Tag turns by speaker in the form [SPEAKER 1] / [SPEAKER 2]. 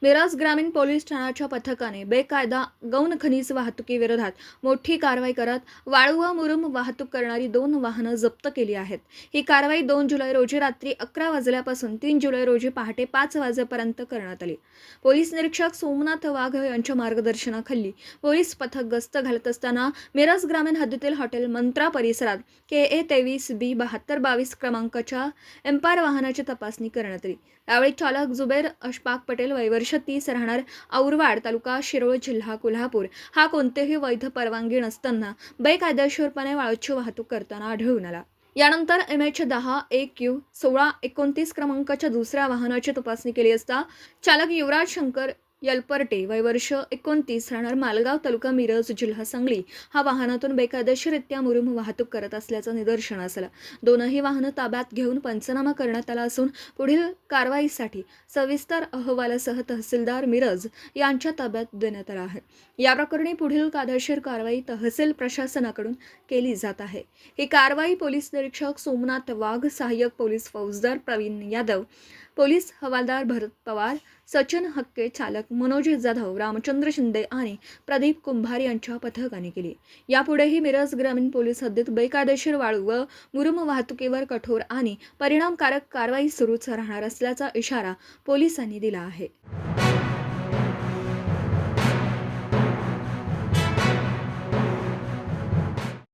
[SPEAKER 1] मिरज ग्रामीण पोलीस ठाण्याच्या पथकाने बेकायदा गौण खनिज वाहतुकीविरोधात मोठी कारवाई करत वाळू व मुरुम वाहतूक करणारी 2 वाहनं जप्त केली आहेत. ही कारवाई 2 जुलै रोजी रात्री 11 वाजल्यापासून 3 जुलै रोजी पहाटे 5 वाजेपर्यंत करण्यात आली. पोलीस निरीक्षक सोमनाथ वाघ यांच्या मार्गदर्शनाखाली पोलीस पथक गस्त घालत असताना मिरज ग्रामीण हद्दीतील हॉटेल मंत्रा परिसरात KA 23B7222 क्रमांकाच्या एम्पायर वाहनाची तपासणी करण्यात आली. यावेळी चालक जुबेर अशफाक पटेल वय वर्ष 30 राहणार औरवाड तालुका शिरोळ जिल्हा कोल्हापूर हा कोणतेही वैध परवानगी नसताना बेकायदेशीरपणे वाळूची वाहतूक करताना आढळून आला. यानंतर MH10AQ 1629 क्रमांकाच्या दुसऱ्या वाहनाची तपासणी केली असता चालक युवराज शंकर यलपर्टे वय वर्ष 29 राहणार मालगाव तालुका मिरज जिल्हा सांगली हा वाहनातून बेकायदेशीररित्या मुरुम वाहतूक करत असल्याचं निदर्शनास आलं. दोनही वाहनं ताब्यात घेऊन पंचनामा करण्यात आला असून पुढील कारवाईसाठी सविस्तर अहवालासह तहसीलदार मिरज यांच्या ताब्यात देण्यात आला आहे. या प्रकरणी पुढील कायदेशीर कारवाई तहसील प्रशासनाकडून केली जात आहे. ही कारवाई पोलीस निरीक्षक सोमनाथ वाघ, सहाय्यक पोलीस फौजदार प्रवीण यादव, पोलीस हवालदार भरत पवार, सचिन हक्के, चालक मनोज जाधव, रामचंद्र शिंदे आणि प्रदीप कुंभार यांच्या पथकाने केली. यापुढेही मिरज ग्रामीण पोलीस हद्दीत बेकायदेशीर वाळू व मुरुम वाहतुकीवर कठोर आणि परिणामकारक कारवाई सुरूच राहणार असल्याचा इशारा पोलिसांनी दिला आहे.